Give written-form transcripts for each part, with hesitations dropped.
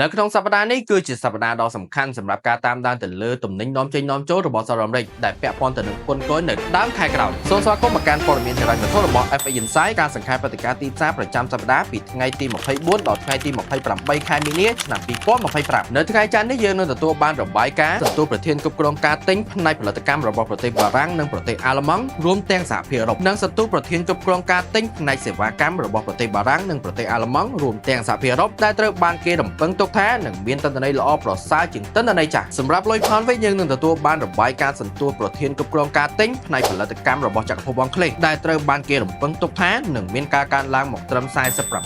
នៅក្នុងសប្តាហ៍នេះគឺជាសប្តាហ៍ដ៏សំខាន់សម្រាប់ការតាមដានទៅលើទំនិញនាំចេញនាំចូលរបស់សហរដ្ឋអាមេរិកដែលពាក់ព័ន្ធទៅនឹងពន្ធគយនៅដើមខែក្រោយសូមស្វាគមន៍មកកាន់ព័ត៌មានហិរញ្ញវត្ថុរបស់ FA Insight ការសង្ខេបព្រឹត្តិការណ៍ទីផ្សារប្រចាំសប្តាហ៍ពីថ្ងៃទី24ដល់ថ្ងៃទី28ខែមីនាឆ្នាំ2025នៅថ្ងៃច័ន្ទនេះយើងនឹងទទួលបានរបាយការណ៍សន្ទុះប្រធានគ្រប់គ្រងការទិញផ្នែកផលិតកម្មរបស់ប្រទេសបារាំងនិងប្រទេសអាល្លឺម៉ង់រួមទាំងសហភាពអឺរ៉ុបនិងសន្ទុះប្រធានគ្រប់គ្រងការទិញផ្នែកសេវាកម្មរបស់ប្រទេសបារាំងនិងប្រទេសអាល្លឺម៉ង់រួមទាំងសហភាពអឺរ៉ុបដែលត្រូវបានគេរំពឹងទុកថានឹងមានទិន្នន័យល្អប្រសើរជាងទិន្នន័យចាស់សម្រាប់លុយផនវិញយើងនឹងទទួលបានរបាយការណ៍សន្ទុះប្រធានគ្រប់គ្រងការទិញផ្នែកផលិតកម្មរបស់ចក្រភពអង់គ្លេសដែលត្រូវបានគេរំពឹងទុកថានឹងមានការកើនឡើងមកត្រឹម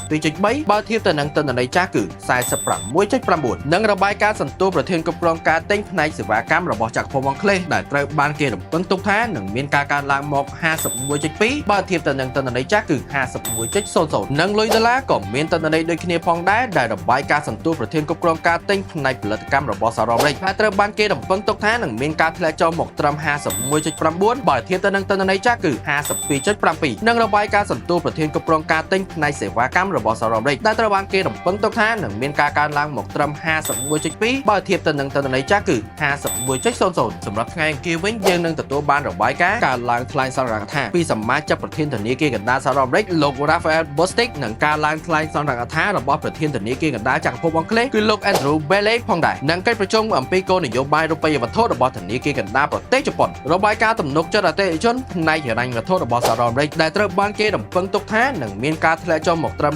47.3 បើធៀបទៅនឹងទិន្នន័យចាស់គឺ 46.9 និងរបាយការណ៍សន្ទុះប្រធានគ្រប់គ្រងការទិញផ្នែកសេវាកម្មរបស់ចក្រភពអង់គ្លេសដែលត្រូវបានគេរំពឹងទុកថានឹងមានការកើនឡើងមក 51.2 បើធៀបទៅនឹងទិន្នន័យចាស់គឺ 51.00 និងលុយដុល្លារក៏មានទិន្នន័យដូចគ្នាផងដែរដែលរបាយការណ៍សន្ទុះប្រធានគ្រប់គ្រងការទិញផ្នែកផលិតកម្មរបស់សហរដ្ឋអាមេរិកដែលត្រូវបានគេរំពឹងទុកថានឹងមានការធ្លាក់ចុះមកត្រឹម 51.9 បើធៀបទៅនឹងទិន្នន័យចាស់គឺ 52.7 និងរបាយការណ៍សន្ទុះប្រធានគ្រប់គ្រងការទិញផ្នែកសេវាកម្មរបស់សហរដ្ឋអាមេរិកដែលត្រូវបានគេរំពឹងទុកថានឹងមានការកើនឡើងមកត្រឹម 51.2 បើធៀបទៅនឹងទិន្នន័យចាស់គឺ 51.00 សម្រាប់ថ្ងៃអង្គារវិញយើងនឹងទទួលបានរបាយការណ៍ការឡើងថ្លៃសន្និដ្ឋានពីសមាជិកប្រធានធនាគារកណ្ដាលសហរដ្ឋអាមេរិកលោក Raphael Bostic និងការឡើងថ្លៃសន្និដ្ឋានរបស់ប្រធានធនាគារកណ្ដាលចក្រភពអង់គ្លេសគឺលោក Andrew Bailey ផងដែរនិងកិច្ចប្រជុំអំពីគោលនយោបាយរូបិយវត្ថុរបស់ធនាគារកណ្ដាលប្រទេសជប៉ុនរបាយការណ៍ទំនុកចិត្តអតិថិជនផ្នែកហិរញ្ញវត្ថុរបស់សហរដ្ឋអាមេរិកដែលត្រូវបានគេរំពឹងទុកថានឹងមានការធ្លាក់ចុះមកត្រឹម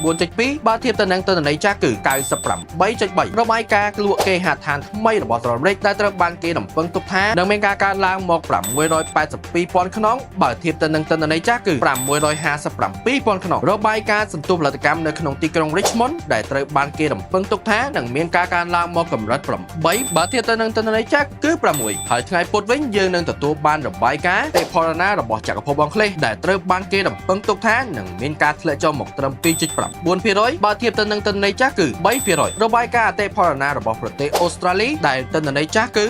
94.2 បើធៀបទៅនឹងទិន្នន័យចាស់គឺ 98.3 របាយការណ៍លក់គេហដ្ឋានថ្មីរបស់សហរដ្ឋអាមេរិកដែលត្រូវបានគេរំពឹងទុកថានឹងមានការកើនឡើងមក 682,000 ខ្នងបើធៀបទៅនឹងទិន្នន័យចាស់គឺ 657,000 ខ្នងរបាយការណ៍សន្ទុះផលិតកម្មនៅក្នុងទីក្រុង Richmond ដែលត្រូវបានគេរំពឹងទុកថានឹងមានការកើនឡើងមកកម្រិត 8 បើធៀបទៅនឹងទិន្នន័យចាស់គឺ 6 ហើយថ្ងៃពុធវិញយើងនឹងទទួលបានរបាយការណ៍អតិផរណារបស់ចក្រភពអង់គ្លេសដែលត្រូវបានគេរំពឹងទុកថានឹងមានការធ្លាក់ចុះមកត្រឹម 2.9% បើធៀបទៅនឹងទិន្នន័យចាស់គឺ 3% របាយការណ៍អតិផរណារបស់ប្រទេសអូស្ត្រាលីដែលទិន្នន័យចាស់គឺ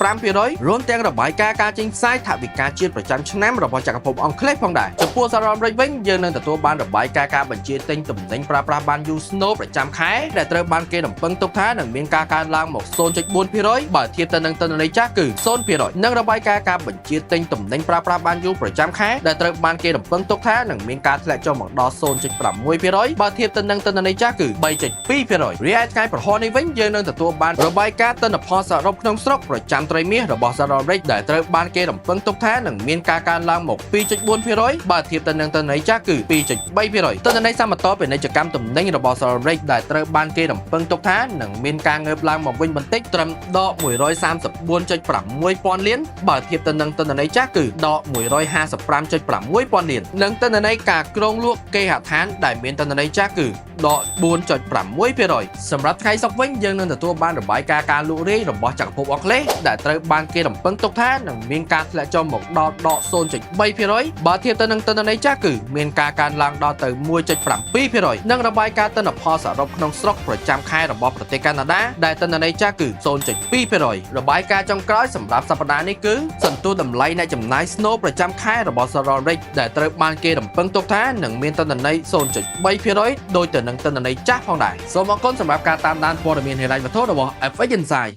2.5% រួមទាំងរបាយការណ៍ការចេញផ្សាយថវិកាជាតិប្រចាំឆ្នាំរបស់ចក្រភពអង់គ្លេសផងដែរចំពោះសហរដ្ឋអាមេរិកវិញយើងនឹងទទួលបានរបាយការណ៍ការបញ្ជាទិញទំនិញប្រើប្រាស់បានយូរស្នូលប្រចាំខែដែលត្រូវបានគេរំពឹងទុកថានឹងមានការកើនឡើងមក 0.4% បើធៀបទៅនឹងទិន្នន័យចាស់គឺ 0% និងរបាយការណ៍ការបញ្ជាទិញទំនិញប្រើប្រាស់បានយូរប្រចាំខែដែលត្រូវបានគេរំពឹងទុកថានឹងមានការធ្លាក់ចុះមកដល់ 0.6% បើធៀបទៅនឹងទិន្នន័យចាស់គឺ 3.2% រីឯថ្ងៃប្រហោះនេះវិញយើងនឹងទទួលបានរបាយការណ៍ទិន្នផលសរុបក្នុងស្រុកប្រចាំត្រីមាសរបស់សហរដ្ឋអាមេរិកដែលត្រូវបានគេរំពឹងទុកថានឹងមានការកើនឡើងមក 2.4% បើធៀបទៅនឹងទិន្នន័យចាស់គឺ 2.3% ទិន្នន័យសមតលពាណិជ្ជកម្មទំនិញរបស់សហរដ្ឋអាមេរិកដែលត្រូវបានគេរំពឹងទុកថានឹងមានការងើបឡើងមកវិញបន្តិចត្រឹមដក 134.6 ពាន់លានបើធៀបទៅនឹងទិន្នន័យចាស់គឺដក 155.6 ពាន់លាននិងទិន្នន័យការគ្រោងលក់គេហដ្ឋានដែលមានទិន្នន័យចាស់គឺដក 4.6% សម្រាប់ថ្ងៃសុក្រវិញយើងនឹងទទួលបានរបាយការណ៍ការលក់រាយរបស់ចក្រភពអង់គ្លេសដែលត្រូវបានគេរំពឹងទុកថានឹងមានការធ្លាក់ចុះមកដល់ដក 0.3% បើធៀបទៅនឹងទិន្នន័យចាស់គឺមានការកើនឡើងដល់ទៅ 1.7% និងរបាយការណ៍ទិន្នផលសរុបក្នុងស្រុកប្រចាំខែរបស់ប្រទេសកាណាដាដែលទិន្នន័យចាស់គឺ 0.2% របាយការណ៍ចុងក្រោយសម្រាប់សប្តាហ៍នេះគឺសន្ទុះតម្លៃអ្នកចំណាយស្នូលប្រចាំខែរបស់សហរដ្ឋអាមេរិកដែលត្រូវបានគេរំពឹងទុកថានឹងមានទិន្នន័យ 0.3% ដោយទៅនឹងទិន្នន័យចាស់ផងដែរសូមអរគុណសម្រាប់ការតាមដានព័ត៌មានហិរញ្ញវត្ថុរបស់ FA Insight